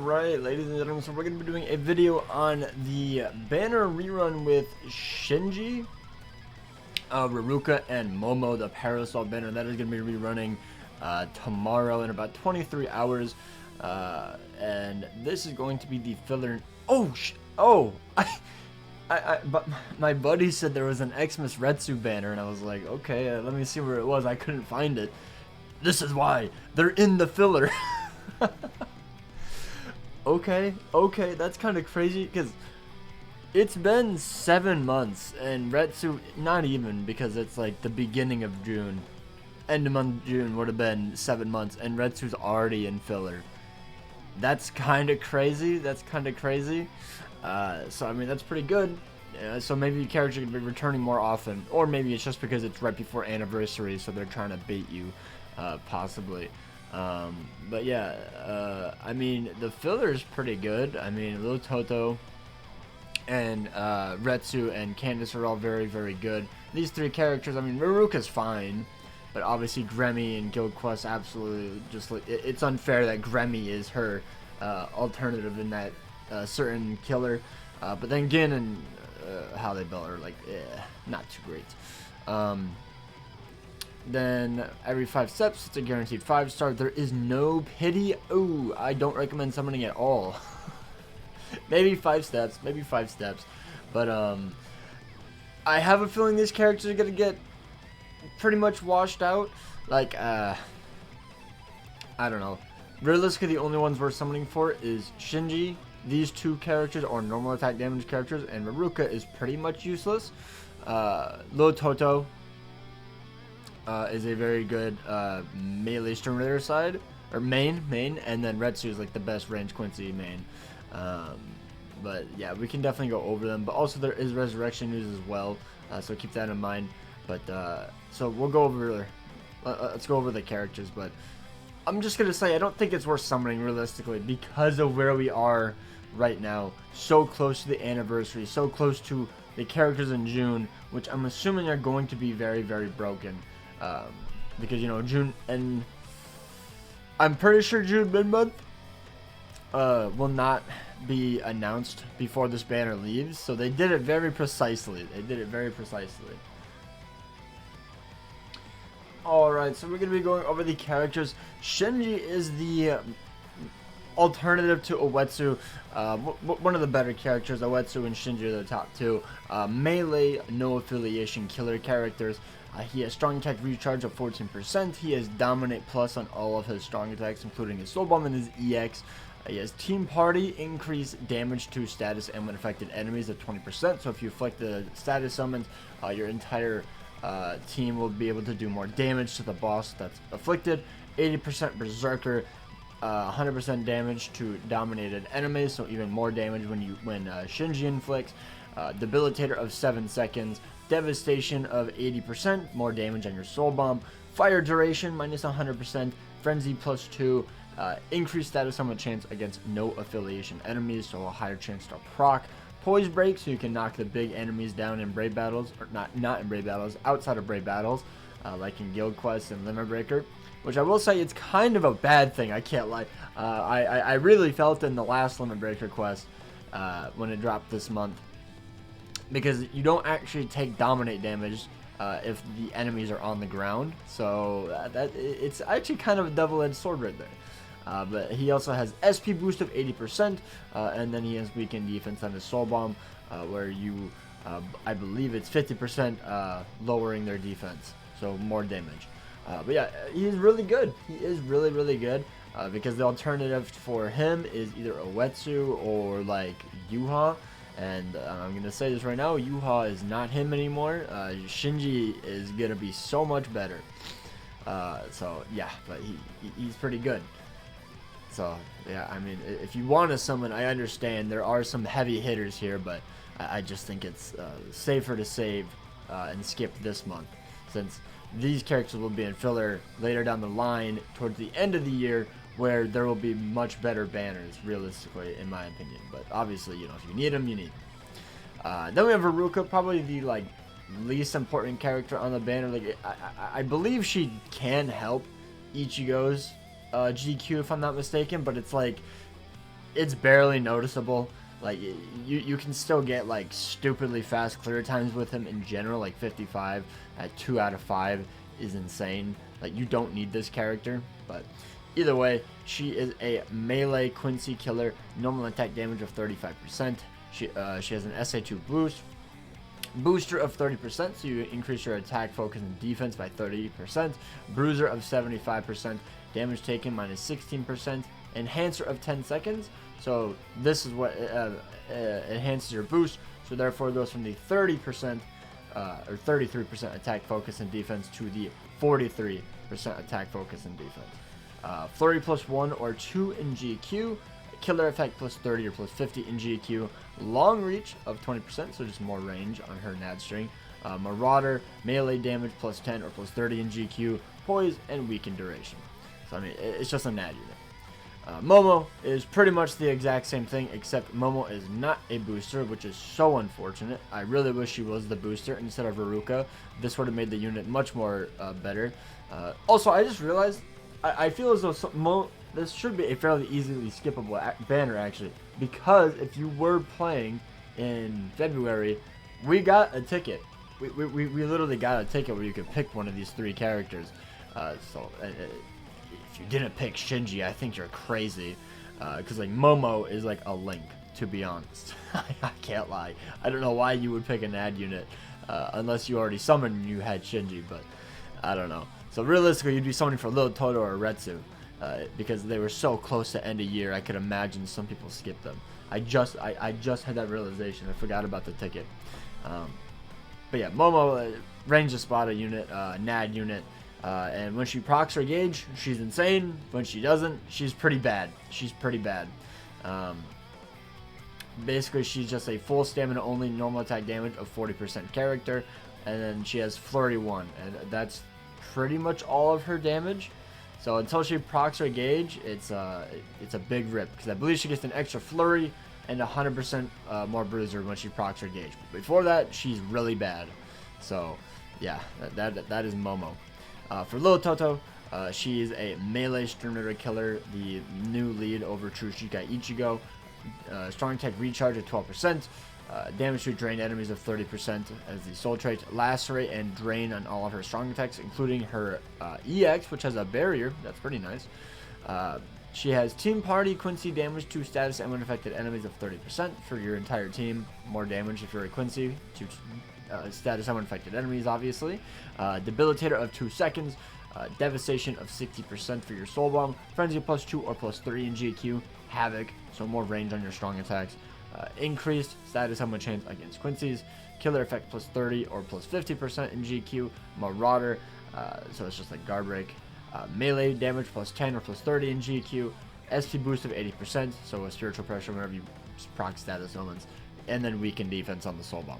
Alright, ladies and gentlemen, so we're going to be doing a video on the banner rerun with Shinji, Raruka, and Momo, the Parasol banner. That is going to be rerunning tomorrow in about 23 hours. And this is going to be the filler. But my buddy said there was an Xmas Retsu banner, and I was like, okay, let me see where it was. I couldn't find it. This is why. They're in the filler. Okay, that's kind of crazy because it's been 7 months and Retsu, not even, because it's like the beginning of June. End of month June would have been 7 months and Retsu's already in filler. That's kind of crazy. So I mean, that's pretty good. So maybe the character could be returning more often, or maybe it's just because it's right before anniversary, so they're trying to bait you, possibly. But yeah, I mean, the filler is pretty good. I mean, Lil Toto and Retsu and Candace are all very, very good. These three characters, I mean, Raruka's fine, but obviously Gremmy and Guild Quest absolutely just like it's unfair that Gremmy is her alternative in that certain killer. But then Gin and how they built her, like, not too great. Then every 5 steps, it's a guaranteed 5-star. There is no pity. Oh, I don't recommend summoning at all. maybe 5 steps, but I have a feeling these characters are gonna get pretty much washed out. Like, I don't know. Realistically, the only ones we're summoning for is Shinji. These two characters are normal attack damage characters, and Raruka is pretty much useless. Lil Toto is a very good melee Stormraider side, or main, and then Retsu is like the best range Quincy main. But yeah, we can definitely go over them. But also there is resurrection news as well, so keep that in mind. But so we'll go over. Let's go over the characters. But I'm just gonna say I don't think it's worth summoning realistically because of where we are right now. So close to the anniversary, so close to the characters in June, which I'm assuming are going to be very, very broken. Because, you know, June, and I'm pretty sure June mid-month will not be announced before this banner leaves, so they did it very precisely. Alright, so we're going to be going over the characters. Shinji is the alternative to Uetsu, one of the better characters. Uetsu and Shinji are the top two. Melee, no affiliation killer characters. He has strong attack recharge of 14%. He has dominate plus on all of his strong attacks, including his soul bomb and his EX. He has team party, increase damage to status and when affected enemies of 20%. So if you afflict the status summons, your entire team will be able to do more damage to the boss that's afflicted. 80% berserker, 100% damage to dominated enemies, so even more damage when Shinji inflicts. Debilitator of 7 seconds. Devastation of 80%, more damage on your soul bomb. Fire duration minus 100%. Frenzy plus 2. Increased status summon chance against no affiliation enemies, so a higher chance to proc. Poise break, so you can knock the big enemies down in brave battles, or not in brave battles, outside of brave battles, like in Guild Quest and Limit Breaker. Which I will say, it's kind of a bad thing, I can't lie. I really felt in the last Limit Breaker quest when it dropped this month, because you don't actually take dominate damage if the enemies are on the ground. So it's actually kind of a double-edged sword right there. But he also has SP boost of 80%, and then he has weakened defense on his soul bomb, where you, I believe it's 50% lowering their defense, so more damage. But yeah, he's really good. He is really, really good, because the alternative for him is either Uetsu or like Yuha. And I'm going to say this right now, Yuha is not him anymore. Shinji is going to be so much better. So yeah, but he's pretty good. So yeah, I mean, if you want to summon, I understand there are some heavy hitters here, but I just think it's safer to save and skip this month, since these characters will be in filler later down the line towards the end of the year, where there will be much better banners, realistically, in my opinion. But obviously, you know, if you need them, you need them. Then we have Raruka, probably the like least important character on the banner. Like, I believe she can help Ichigo's GQ, if I'm not mistaken, but it's like it's barely noticeable. Like you can still get like stupidly fast clear times with him in general. Like 55 at 2 out of 5 is insane. Like you don't need this character, but either way, she is a melee Quincy killer. Normal attack damage of 35%. She has an SA2 booster of 30%, so you increase your attack, focus, and defense by 30%. Bruiser of 75%. Damage taken minus 16%. Enhancer of 10 seconds. So this is what enhances your boost. So therefore it goes from the 30% or 33% attack, focus, and defense to the 43% attack, focus, and defense. Flurry plus 1 or 2 in GQ. Killer effect plus 30 or plus 50 in GQ. Long reach of 20%, so just more range on her NAD string. Marauder, melee damage plus 10 or plus 30 in GQ. Poise and weaken duration. So I mean, it's just a NAD unit. Momo is pretty much the exact same thing, except Momo is not a booster, which is so unfortunate. I really wish she was the booster instead of Veruca. This would have made the unit much more better. Also, I just realized, I feel as though this should be a fairly easily skippable banner, actually, because if you were playing in February, we got a ticket. We literally got a ticket where you could pick one of these 3 characters. If you didn't pick Shinji, I think you're crazy, because like Momo is like a Link, to be honest. I can't lie. I don't know why you would pick an ad unit unless you already summoned and you had Shinji, but I don't know. So realistically, you'd be summoning for Lil Toto or Retsu, because they were so close to end of year. I could imagine some people skipped them. I just had that realization. I forgot about the ticket. But yeah, Momo, range Espada unit, NAD unit. And when she procs her gauge, she's insane. When she doesn't, she's pretty bad. Basically, she's just a full stamina only, normal attack damage of 40% character. And then she has Flurry 1. And that's pretty much all of her damage. So until she procs her gauge, it's a big rip. Because I believe she gets an extra Flurry and 100% more Bruiser when she procs her gauge. But before that, she's really bad. So yeah, that is Momo. For Lil Toto, she is a melee Streamliner killer, the new lead over True Shikai Ichigo. Strong attack recharge at 12%, damage to drain enemies of 30% as the soul trait. Lacerate and drain on all of her strong attacks, including her EX, which has a barrier. That's pretty nice. She has Team Party Quincy damage to status and when affected enemies of 30% for your entire team. More damage if you're a Quincy to status and when affected enemies, obviously. Debilitator of 2 seconds. Devastation of 60% for your Soul Bomb. Frenzy plus 2 or plus 3 in GQ. Havoc, so more range on your strong attacks. Increased status summon chance against Quincy's. Killer effect plus 30 or plus 50% in GQ. Marauder, so it's just like guard break. Melee damage plus 10 or plus 30 in GQ. SP boost of 80%, so a spiritual pressure whenever you proc status summons. And then weaken defense on the Soul Bomb.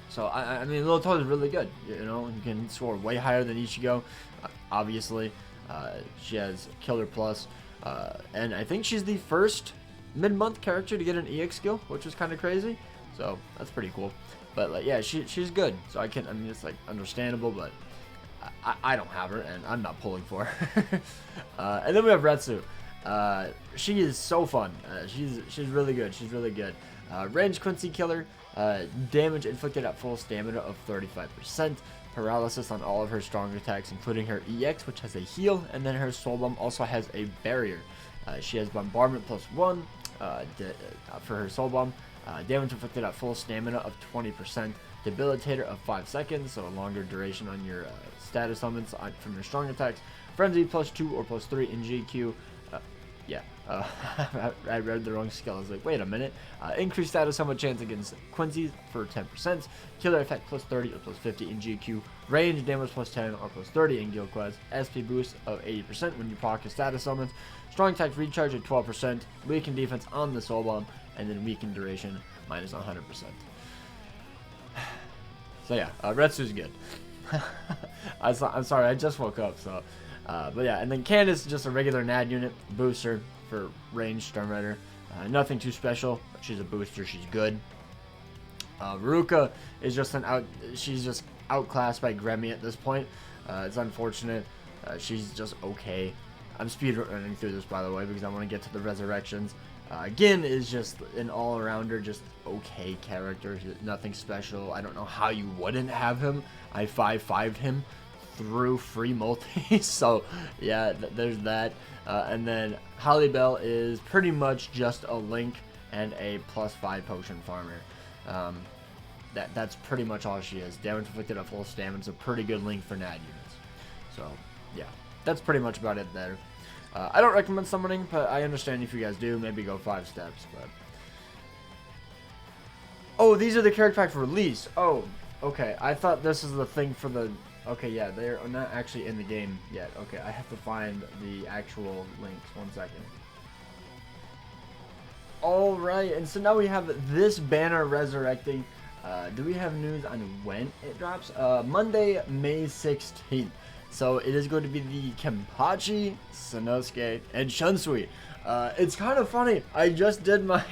So, I mean, Lil Toto is really good. You know, you can score way higher than Ichigo, obviously. She has Killer Plus, and I think she's the first mid-month character to get an EX skill, which is kind of crazy. So, that's pretty cool. But, like, yeah, she's good. So, I mean, it's, like, understandable, but I don't have her, and I'm not pulling for her. And then we have Retsu. She is so fun. She's really good. She's really good. Range Quincy killer. Damage inflicted at full stamina of 35%. Paralysis on all of her strong attacks, including her EX, which has a heal, and then her Soul Bomb also has a barrier. She has Bombardment plus 1 for her Soul Bomb. Damage inflicted at full stamina of 20%. Debilitator of 5 seconds, so a longer duration on your status summons from your strong attacks. Frenzy plus 2 or plus 3 in GQ. I read the wrong skill. I was like, wait a minute. Increased status summon chance against Quincy's for 10%. Killer effect plus 30 or plus 50 in GQ. Range damage plus 10 or plus 30 in Guild Quest. SP boost of 80% when you proc a status summons. Strong attack recharge at 12%. Weaken defense on the Soul Bomb. And then weaken duration minus 100%. So yeah, Retsu's good. I'm sorry, I just woke up, so. But yeah, and then Candace is just a regular NAD unit, booster for range Storm Rider. Nothing too special. She's a booster. She's good. Veruca is just she's just outclassed by Gremmy at this point. It's unfortunate. She's just okay. I'm speed running through this, by the way, because I want to get to the resurrections. Gin is just an all-arounder, just okay character, nothing special. I don't know how you wouldn't have him. I 5-5'd him through free multi, so yeah, there's that. And then Holly Bell is pretty much just a Link and a +5 potion farmer. That's pretty much all she is. Damage inflicted at full stamina. It's a pretty good Link for NAD units. So yeah, that's pretty much about it there. I don't recommend summoning, but I understand if you guys do. Maybe go 5 steps. But oh, these are the character packs release. Oh, okay. I thought this is the thing for the. Okay, yeah, they're not actually in the game yet. Okay, I have to find the actual links. 1 second. All right, and so now we have this banner resurrecting. Do we have news on when it drops? Monday, May 16th. So it is going to be the Kenpachi, Sanosuke, and Shunsui. It's kind of funny. I just did my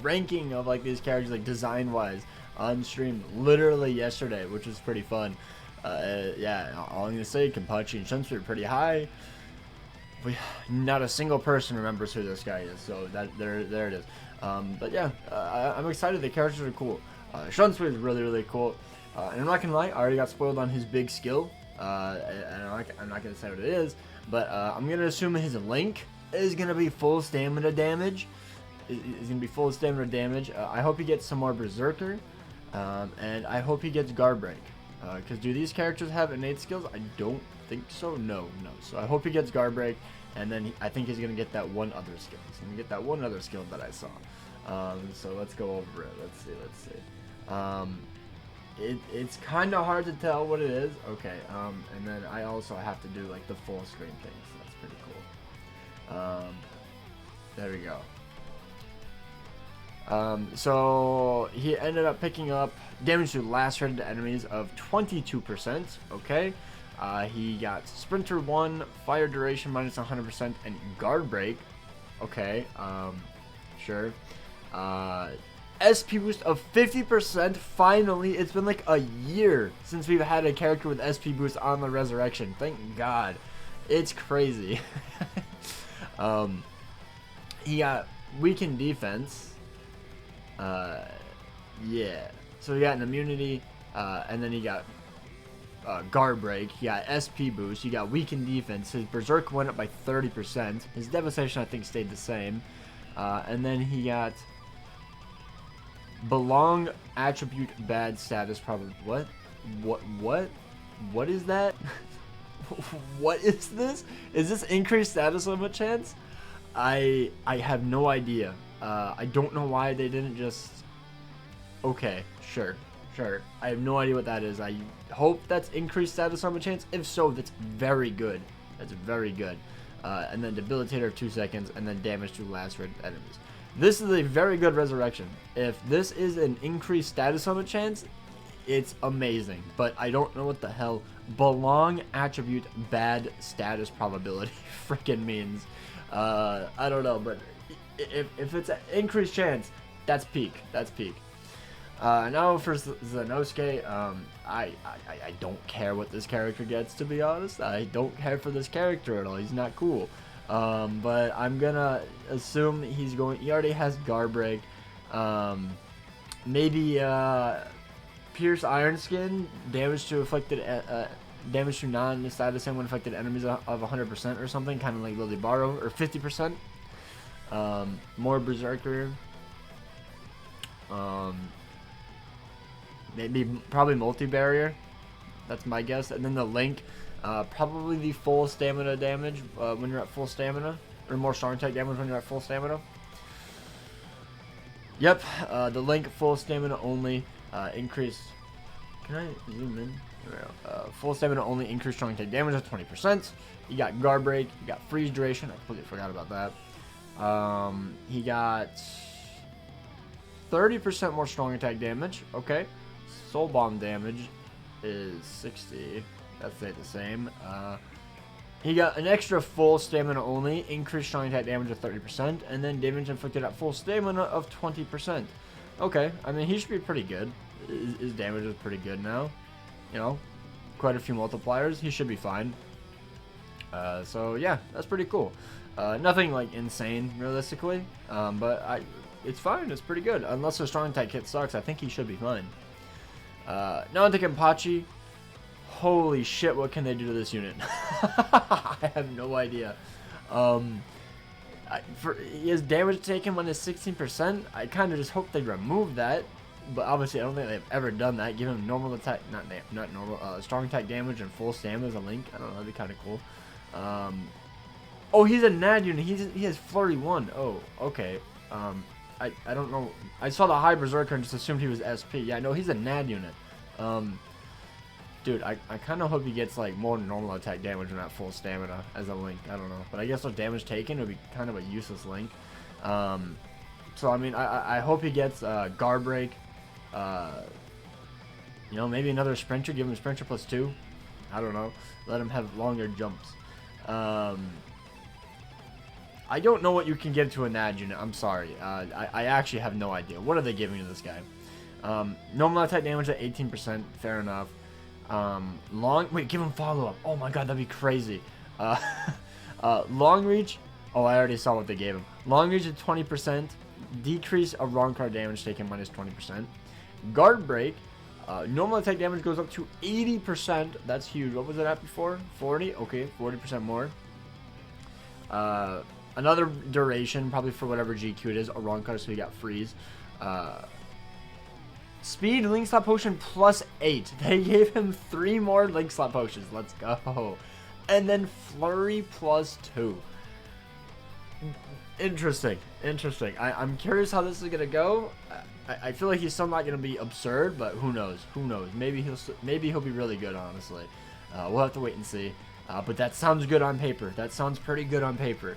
ranking of like these characters, like design-wise, on stream literally yesterday, which was pretty fun. Yeah, all I'm gonna say, Kenpachi and Shunsui are pretty high. Not a single person remembers who this guy is, so there it is. But yeah, I'm excited. The characters are cool. Shunsui is really cool. And I'm not gonna lie, I already got spoiled on his big skill. And I'm not gonna say what it is, but I'm gonna assume his Link is gonna be full stamina damage. Is gonna be full stamina damage. I hope he gets some more Berserker, and I hope he gets Guard Break. Because do these characters have innate skills? I don't think so. No. So I hope he gets Guard Break, and then I think he's gonna get that one other skill. He's gonna get that one other skill that I saw. So let's go over it. Let's see. It's kind of hard to tell what it is. Okay, and then I also have to do like the full screen thing, so that's pretty cool. There we go. So he ended up picking up damage to lacerated enemies of 22%. Okay, he got Sprinter 1, Fire Duration minus 100%, and Guard Break. Okay, sure. SP boost of 50%. Finally, it's been like a year since we've had a character with SP boost on the resurrection. Thank God. It's crazy. He got weakened defense. Yeah. So he got an immunity, and then he got Guard Break. He got SP boost. He got weakened defense. His Berserk went up by 30%. His Devastation, I think, stayed the same. And then he got Belong attribute bad status probably. What is that? What is this? Is this increased status limit chance? I have no idea. I don't know why they didn't just. Okay, sure. I have no idea what that is. I hope that's increased status limit chance. If so, that's very good. That's very good. And then debilitator of 2 seconds, and then damage to lacerated enemies. This is a very good resurrection. If this is an increased status limit chance, it's amazing. But I don't know what the hell belong attribute bad status probability freaking means. I don't know, but if it's an increased chance, that's peak. That's peak. Now for Sanosuke, I don't care what this character gets, to be honest. I don't care for this character at all. He's not cool. But I'm gonna assume he already has Guard Break. Maybe Pierce Iron Skin, damage to afflicted, damage to non-status when affected enemies of 100% or something, kind of like Lily Barrow, or 50%. More Berserker. Probably multi-barrier. That's my guess. And then the Link. Probably the full stamina damage when you're at full stamina, or more strong attack damage when you're at full stamina. Yep, the Link full stamina only increase. Can I zoom in? Full stamina only increase strong attack damage of 20%. You got Guard Break, you got Freeze Duration. I completely forgot about that. He got 30% more strong attack damage. Okay, Soul Bomb damage is 60. That stayed the same. He got an extra full stamina only, increased strong attack damage of 30%, and then damage inflicted at full stamina of 20%. Okay, I mean, he should be pretty good. His damage is pretty good now. You know, quite a few multipliers. He should be fine. So yeah, that's pretty cool. Nothing like insane realistically, but it's fine. It's pretty good. Unless the strong type kit sucks, I think he should be fine. Now I'm thinking Pachi. Holy shit, what can they do to this unit? I have no idea. His damage taken when it's 16%. I kind of just hope they remove that. But obviously, I don't think they've ever done that. Give him normal attack, not normal, strong attack damage and full stamina as a Link. I don't know, that'd be kind of cool. Oh, he's a NAD unit. He has Flurry 1. Oh, okay. I don't know. I saw the high Berserker and just assumed he was SP. Yeah, no, he's a NAD unit. Dude, I kind of hope he gets like more normal attack damage and not full stamina as a Link. I don't know, but I guess with damage taken, it would be kind of a useless Link. So I mean, I hope he gets Guard Break. You know, maybe another Sprinter. Give him a Sprinter +2. I don't know. Let him have longer jumps. I don't know what you can give to a NAD unit. I'm sorry. I actually have no idea. What are they giving to this guy? Normal attack damage at 18%. Fair enough. Wait, give him follow-up. Oh my god, that'd be crazy. Long reach. Oh, I already saw what they gave him. Long reach at 20%. Decrease of wrong card damage taken -20%. Guard break. Normal attack damage goes up to 80%. That's huge. What was it at before? 40? Okay, 40% more. Another duration, probably for whatever GQ it is. A wrong card, so we got freeze. Speed, Link Slot Potion +8. They gave him 3 more Link Slot Potions. Let's go. And then Flurry +2. Interesting. I'm curious how this is going to go. I feel like he's still not going to be absurd, but who knows? Maybe he'll be really good, honestly. We'll have to wait and see. But that sounds good on paper. That sounds pretty good on paper.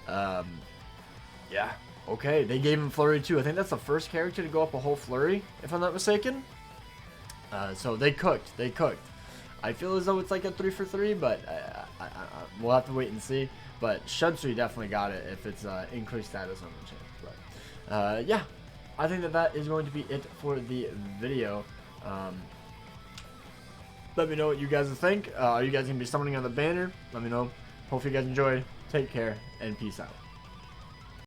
Yeah. Okay, they gave him Flurry too. I think that's the first character to go up a whole Flurry, if I'm not mistaken. So they cooked. I feel as though it's like a 3 for 3, but we'll have to wait and see. But Shunsui definitely got it if it's increased status on the channel. But yeah, I think that is going to be it for the video. Let me know what you guys think. Are you guys going to be summoning on the banner? Let me know. Hope you guys enjoyed. Take care, and peace out.